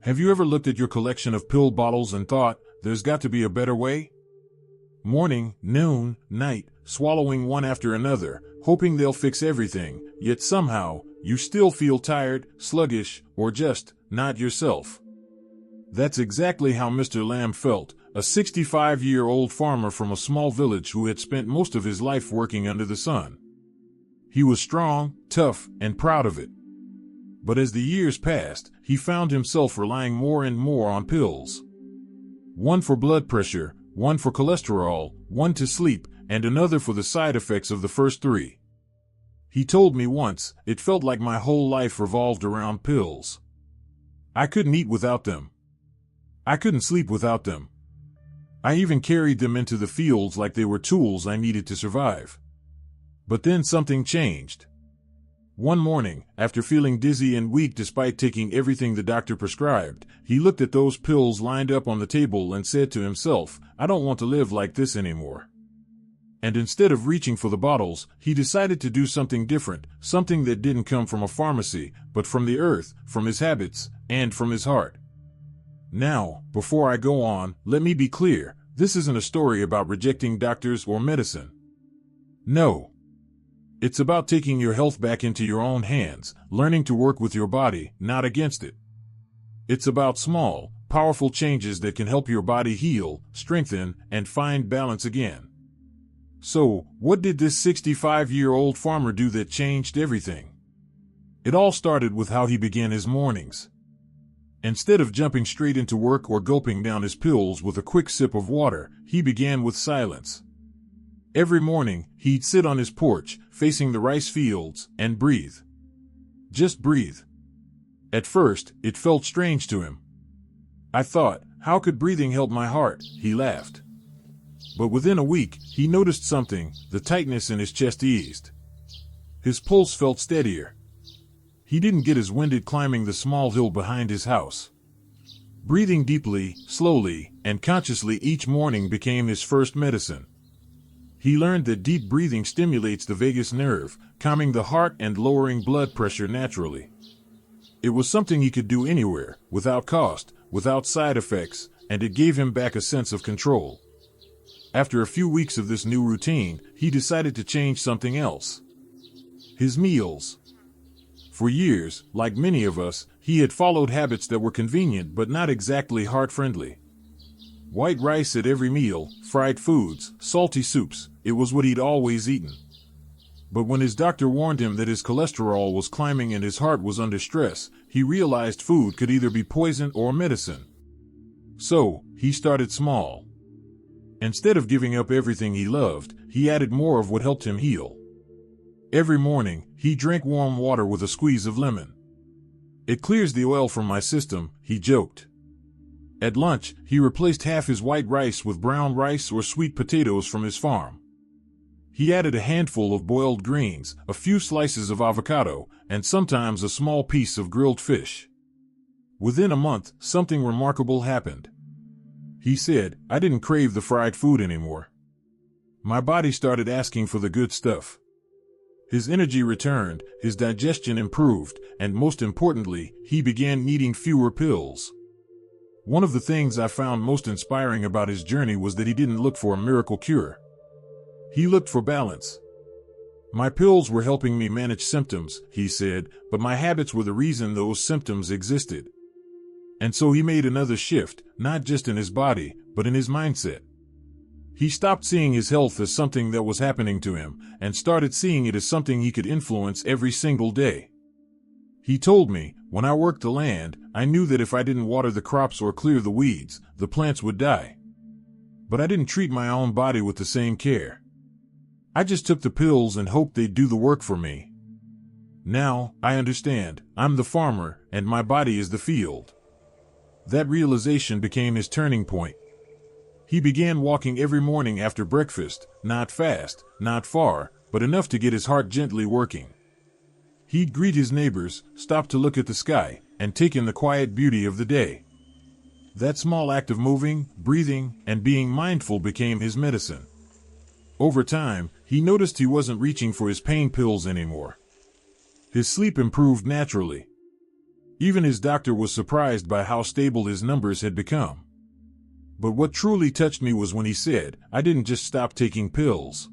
Have you ever looked at your collection of pill bottles and thought, there's got to be a better way? Morning, noon, night, swallowing one after another, hoping they'll fix everything, yet somehow, you still feel tired, sluggish, or just not yourself. That's exactly how Mr. Lamb felt, a 65-year-old farmer from a small village who had spent most of his life working under the sun. He was strong, tough, and proud of it. But as the years passed, he found himself relying more and more on pills. One for blood pressure, one for cholesterol, one to sleep, and another for the side effects of the first three. He told me once, it felt like my whole life revolved around pills. I couldn't eat without them. I couldn't sleep without them. I even carried them into the fields like they were tools I needed to survive. But then something changed. One morning, after feeling dizzy and weak despite taking everything the doctor prescribed, he looked at those pills lined up on the table and said to himself, I don't want to live like this anymore. And instead of reaching for the bottles, he decided to do something different, something that didn't come from a pharmacy, but from the earth, from his habits, and from his heart. Now, before I go on, let me be clear, this isn't a story about rejecting doctors or medicine. No. It's about taking your health back into your own hands, learning to work with your body, not against it. It's about small, powerful changes that can help your body heal, strengthen, and find balance again. So, what did this 65-year-old farmer do that changed everything? It all started with how he began his mornings. Instead of jumping straight into work or gulping down his pills with a quick sip of water, he began with silence. Every morning, he'd sit on his porch, facing the rice fields, and breathe. Just breathe. At first, it felt strange to him. I thought, how could breathing help my heart? He laughed. But within a week, he noticed something, the tightness in his chest eased. His pulse felt steadier. He didn't get as winded climbing the small hill behind his house. Breathing deeply, slowly, and consciously each morning became his first medicine. He learned that deep breathing stimulates the vagus nerve, calming the heart and lowering blood pressure naturally. It was something he could do anywhere, without cost, without side effects, and it gave him back a sense of control. After a few weeks of this new routine, he decided to change something else. His meals. For years, like many of us, he had followed habits that were convenient but not exactly heart-friendly. White rice at every meal, fried foods, salty soups, it was what he'd always eaten. But when his doctor warned him that his cholesterol was climbing and his heart was under stress, he realized food could either be poison or medicine. So, he started small. Instead of giving up everything he loved, he added more of what helped him heal. Every morning, he drank warm water with a squeeze of lemon. It clears the oil from my system, he joked. At lunch, he replaced half his white rice with brown rice or sweet potatoes from his farm. He added a handful of boiled greens, a few slices of avocado, and sometimes a small piece of grilled fish. Within a month, something remarkable happened. He said, I didn't crave the fried food anymore. My body started asking for the good stuff. His energy returned, his digestion improved, and most importantly, he began needing fewer pills. One of the things I found most inspiring about his journey was that he didn't look for a miracle cure. He looked for balance. My pills were helping me manage symptoms, he said, but my habits were the reason those symptoms existed. And so he made another shift, not just in his body, but in his mindset. He stopped seeing his health as something that was happening to him, and started seeing it as something he could influence every single day. He told me, when I worked the land, I knew that if I didn't water the crops or clear the weeds, the plants would die. But I didn't treat my own body with the same care. I just took the pills and hoped they'd do the work for me. Now, I understand, I'm the farmer, and my body is the field. That realization became his turning point. He began walking every morning after breakfast, not fast, not far, but enough to get his heart gently working. He'd greet his neighbors, stop to look at the sky, and take in the quiet beauty of the day. That small act of moving, breathing, and being mindful became his medicine. Over time, he noticed he wasn't reaching for his pain pills anymore. His sleep improved naturally. Even his doctor was surprised by how stable his numbers had become. But what truly touched me was when he said, "I didn't just stop taking pills.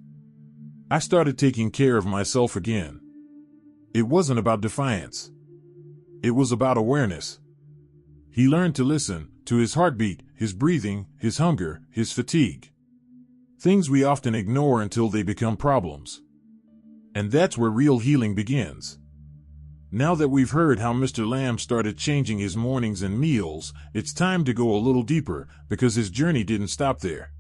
I started taking care of myself again." It wasn't about defiance. It was about awareness. He learned to listen to his heartbeat, his breathing, his hunger, his fatigue. Things we often ignore until they become problems. And that's where real healing begins. Now that we've heard how Mr. Lamb started changing his mornings and meals, it's time to go a little deeper, because his journey didn't stop there.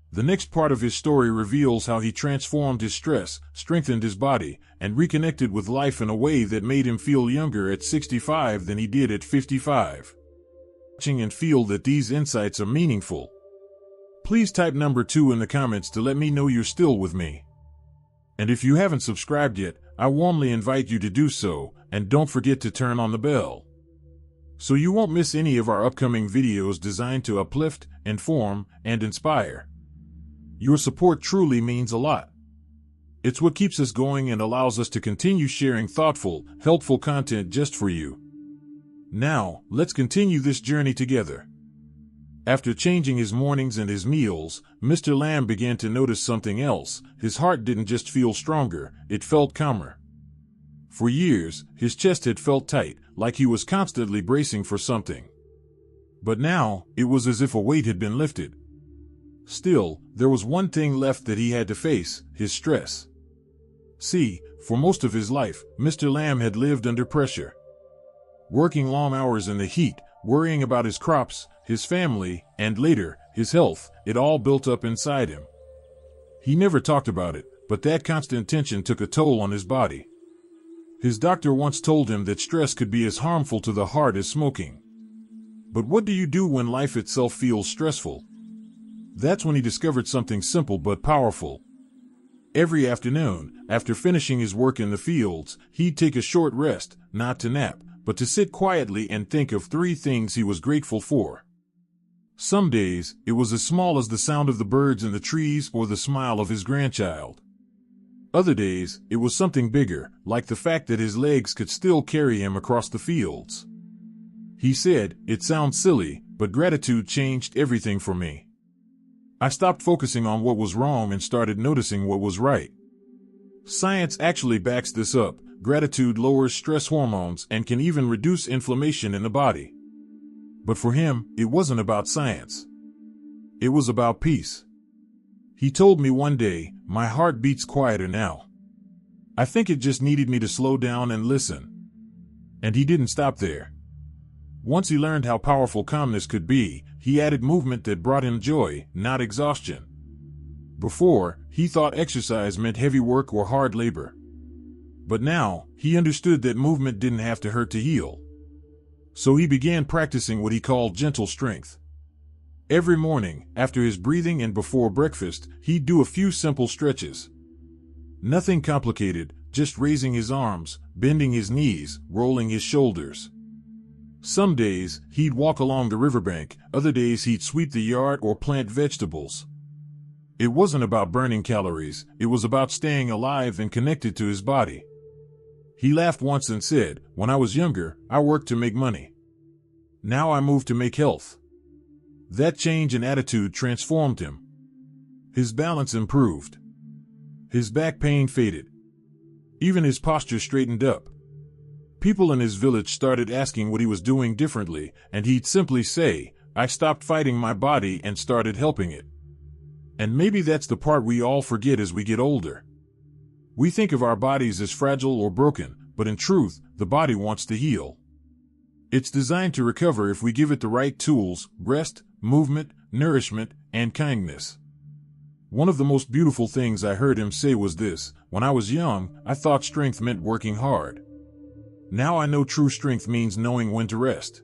The next part of his story reveals how he transformed his stress, strengthened his body, and reconnected with life in a way that made him feel younger at 65 than he did at 55. Watching and feel that these insights are meaningful. Please type number 2 in the comments to let me know you're still with me. And if you haven't subscribed yet, I warmly invite you to do so, and don't forget to turn on the bell, so you won't miss any of our upcoming videos designed to uplift, inform, and inspire. Your support truly means a lot. It's what keeps us going and allows us to continue sharing thoughtful, helpful content just for you. Now, let's continue this journey together. After changing his mornings and his meals, Mr. Lamb began to notice something else. His heart didn't just feel stronger, it felt calmer. For years, his chest had felt tight, like he was constantly bracing for something. But now, it was as if a weight had been lifted. Still, there was one thing left that he had to face: his stress. See, for most of his life, Mr. Lamb had lived under pressure. Working long hours in the heat, worrying about his crops, his family, and later, his health, it all built up inside him. He never talked about it, but that constant tension took a toll on his body. His doctor once told him that stress could be as harmful to the heart as smoking. But what do you do when life itself feels stressful? That's when he discovered something simple but powerful. Every afternoon, after finishing his work in the fields, he'd take a short rest, not to nap, but to sit quietly and think of 3 things he was grateful for. Some days, it was as small as the sound of the birds in the trees or the smile of his grandchild. Other days, it was something bigger, like the fact that his legs could still carry him across the fields. He said, "It sounds silly, but gratitude changed everything for me. I stopped focusing on what was wrong and started noticing what was right." Science actually backs this up. Gratitude lowers stress hormones and can even reduce inflammation in the body. But for him, it wasn't about science. It was about peace. He told me one day, "My heart beats quieter now. I think it just needed me to slow down and listen." And he didn't stop there. Once he learned how powerful calmness could be, he added movement that brought him joy, not exhaustion. Before, he thought exercise meant heavy work or hard labor. But now, he understood that movement didn't have to hurt to heal. So he began practicing what he called gentle strength. Every morning, after his breathing and before breakfast, he'd do a few simple stretches. Nothing complicated, just raising his arms, bending his knees, rolling his shoulders. Some days, he'd walk along the riverbank, other days he'd sweep the yard or plant vegetables. It wasn't about burning calories, it was about staying alive and connected to his body. He laughed once and said, "When I was younger, I worked to make money. Now I move to make health." That change in attitude transformed him. His balance improved. His back pain faded. Even his posture straightened up. People in his village started asking what he was doing differently, and he'd simply say, "I stopped fighting my body and started helping it." And maybe that's the part we all forget as we get older. We think of our bodies as fragile or broken, but in truth, the body wants to heal. It's designed to recover if we give it the right tools: rest, movement, nourishment, and kindness. One of the most beautiful things I heard him say was this: "When I was young, I thought strength meant working hard. Now I know true strength means knowing when to rest."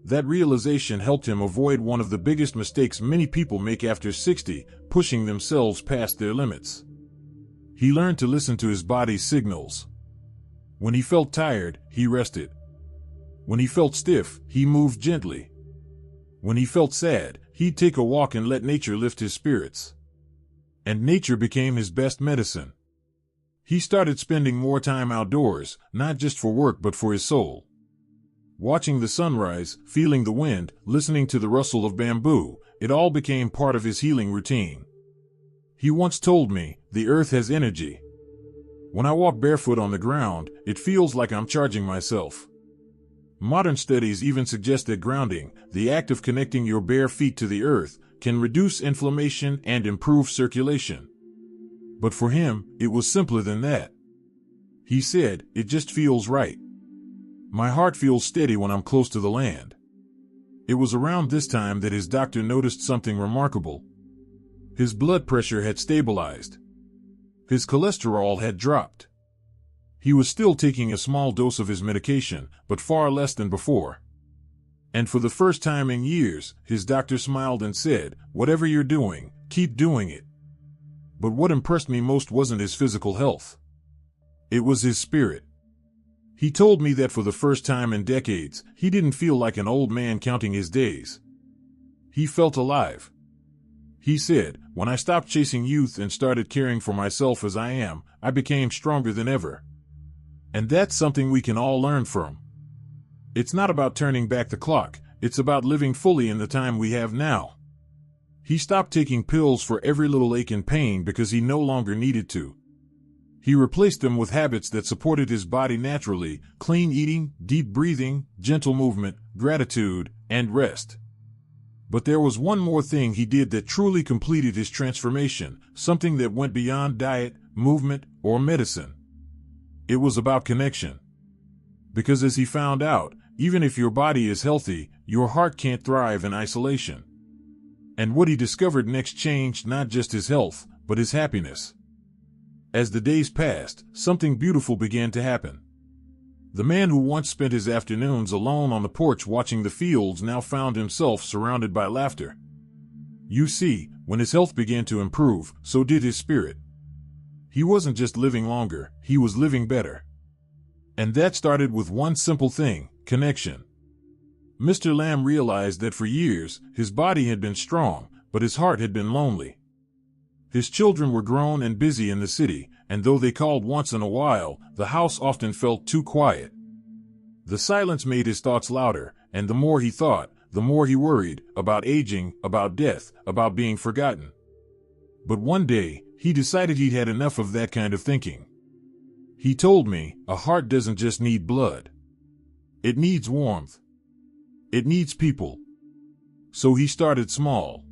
That realization helped him avoid one of the biggest mistakes many people make after 60, pushing themselves past their limits. He learned to listen to his body's signals. When he felt tired, he rested. When he felt stiff, he moved gently. When he felt sad, he'd take a walk and let nature lift his spirits. And nature became his best medicine. He started spending more time outdoors, not just for work but for his soul. Watching the sunrise, feeling the wind, listening to the rustle of bamboo, it all became part of his healing routine. He once told me, "The earth has energy. When I walk barefoot on the ground, it feels like I'm charging myself." Modern studies even suggest that grounding, the act of connecting your bare feet to the earth, can reduce inflammation and improve circulation. But for him, it was simpler than that. He said, "It just feels right. My heart feels steady when I'm close to the land." It was around this time that his doctor noticed something remarkable. His blood pressure had stabilized. His cholesterol had dropped. He was still taking a small dose of his medication, but far less than before. And for the first time in years, his doctor smiled and said, "Whatever you're doing, keep doing it." But what impressed me most wasn't his physical health. It was his spirit. He told me that for the first time in decades, he didn't feel like an old man counting his days. He felt alive. He said, "When I stopped chasing youth and started caring for myself as I am, I became stronger than ever." And that's something we can all learn from. It's not about turning back the clock, it's about living fully in the time we have now. He stopped taking pills for every little ache and pain because he no longer needed to. He replaced them with habits that supported his body naturally: clean eating, deep breathing, gentle movement, gratitude, and rest. But there was one more thing he did that truly completed his transformation, something that went beyond diet, movement, or medicine. It was about connection. Because as he found out, even if your body is healthy, your heart can't thrive in isolation. And what he discovered next changed not just his health, but his happiness. As the days passed, something beautiful began to happen. The man who once spent his afternoons alone on the porch watching the fields now found himself surrounded by laughter. You see, when his health began to improve, so did his spirit. He wasn't just living longer, he was living better. And that started with one simple thing: connection. Mr. Lamb realized that for years, his body had been strong, but his heart had been lonely. His children were grown and busy in the city, and though they called once in a while, the house often felt too quiet. The silence made his thoughts louder, and the more he thought, the more he worried about aging, about death, about being forgotten. But one day, he decided he'd had enough of that kind of thinking. He told me, "A heart doesn't just need blood. It needs warmth. It needs people." So he started small.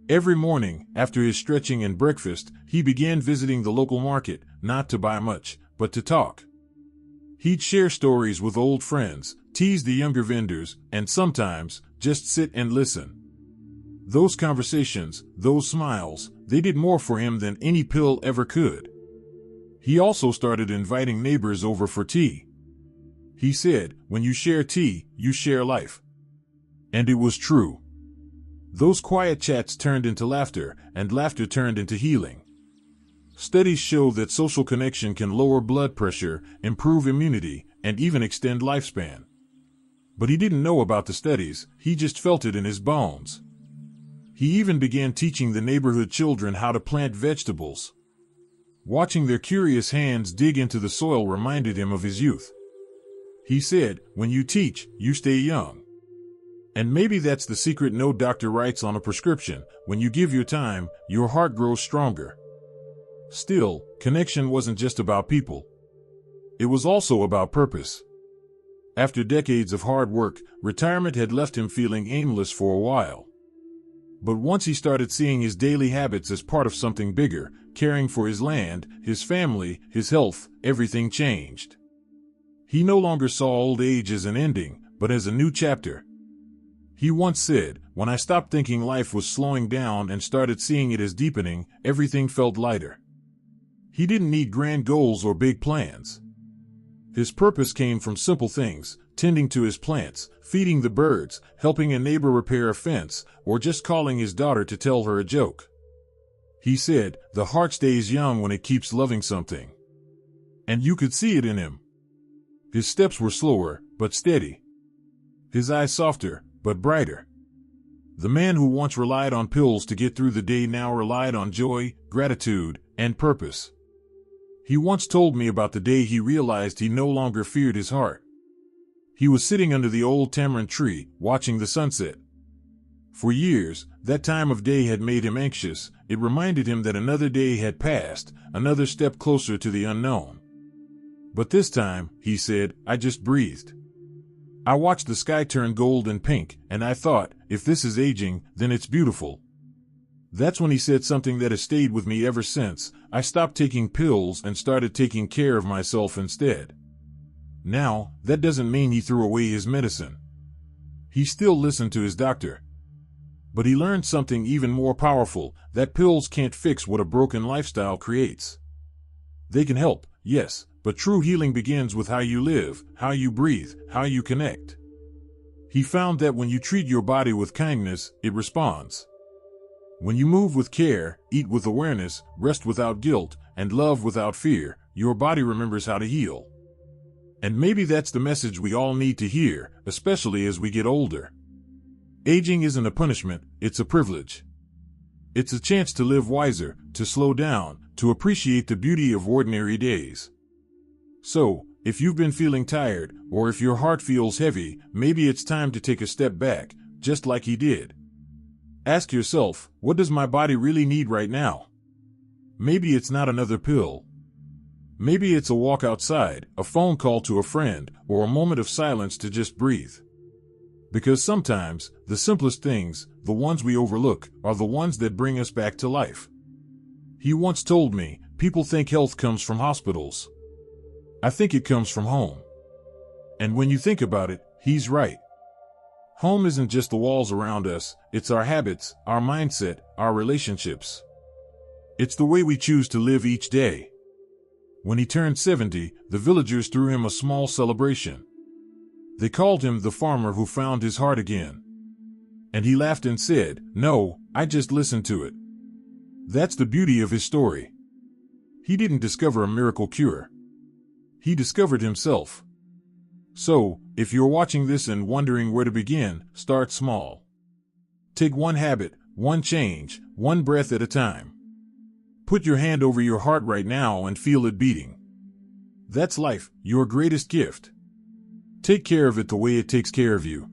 Every morning, after his stretching and breakfast, he began visiting the local market, not to buy much, but to talk. He'd share stories with old friends, tease the younger vendors, and sometimes, just sit and listen. Those conversations, those smiles, they did more for him than any pill ever could. He also started inviting neighbors over for tea. He said, "When you share tea, you share life." And it was true. Those quiet chats turned into laughter, and laughter turned into healing. Studies show that social connection can lower blood pressure, improve immunity, and even extend lifespan. But he didn't know about the studies, he just felt it in his bones. He even began teaching the neighborhood children how to plant vegetables. Watching their curious hands dig into the soil reminded him of his youth. He said, "When you teach, you stay young." And maybe that's the secret no doctor writes on a prescription: when you give your time, your heart grows stronger. Still, connection wasn't just about people. It was also about purpose. After decades of hard work, retirement had left him feeling aimless for a while. But once he started seeing his daily habits as part of something bigger, caring for his land, his family, his health, everything changed. He no longer saw old age as an ending, but as a new chapter. He once said, "When I stopped thinking life was slowing down and started seeing it as deepening, everything felt lighter." He didn't need grand goals or big plans. His purpose came from simple things: tending to his plants, feeding the birds, helping a neighbor repair a fence, or just calling his daughter to tell her a joke. He said, "The heart stays young when it keeps loving something." And you could see it in him. His steps were slower, but steady. His eyes softer, but brighter. The man who once relied on pills to get through the day now relied on joy, gratitude, and purpose. He once told me about the day he realized he no longer feared his heart. He was sitting under the old tamarind tree, watching the sunset. For years, that time of day had made him anxious. It reminded him that another day had passed, another step closer to the unknown. But this time, he said, I just breathed. I watched the sky turn gold and pink, and I thought, if this is aging, then it's beautiful. That's when he said something that has stayed with me ever since. I stopped taking pills and started taking care of myself instead. Now, that doesn't mean he threw away his medicine. He still listened to his doctor. But he learned something even more powerful, that pills can't fix what a broken lifestyle creates. They can help, yes, but true healing begins with how you live, how you breathe, how you connect. He found that when you treat your body with kindness, it responds. When you move with care, eat with awareness, rest without guilt, and love without fear, your body remembers how to heal. And maybe that's the message we all need to hear, especially as we get older. Aging isn't a punishment, it's a privilege. It's a chance to live wiser, to slow down, to appreciate the beauty of ordinary days. So, if you've been feeling tired, or if your heart feels heavy, maybe it's time to take a step back, just like he did. Ask yourself, what does my body really need right now? Maybe it's not another pill. Maybe it's a walk outside, a phone call to a friend, or a moment of silence to just breathe. Because sometimes, the simplest things, the ones we overlook, are the ones that bring us back to life. He once told me, people think health comes from hospitals. I think it comes from home. And when you think about it, he's right. Home isn't just the walls around us, it's our habits, our mindset, our relationships. It's the way we choose to live each day. When he turned 70, the villagers threw him a small celebration. They called him the farmer who found his heart again. And he laughed and said, "No, I just listened to it." That's the beauty of his story. He didn't discover a miracle cure. He discovered himself. So, if you're watching this and wondering where to begin, start small. Take one habit, one change, one breath at a time. Put your hand over your heart right now and feel it beating. That's life, your greatest gift. Take care of it the way it takes care of you.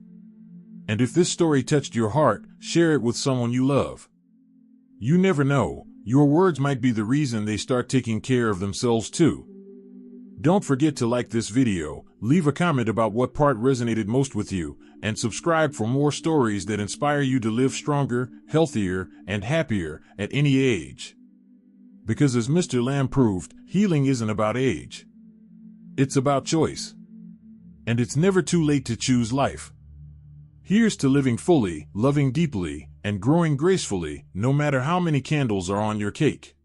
And if this story touched your heart, share it with someone you love. You never know, your words might be the reason they start taking care of themselves too. Don't forget to like this video, leave a comment about what part resonated most with you, and subscribe for more stories that inspire you to live stronger, healthier, and happier at any age. Because as Mr. Lamb proved, healing isn't about age. It's about choice. And it's never too late to choose life. Here's to living fully, loving deeply, and growing gracefully, no matter how many candles are on your cake.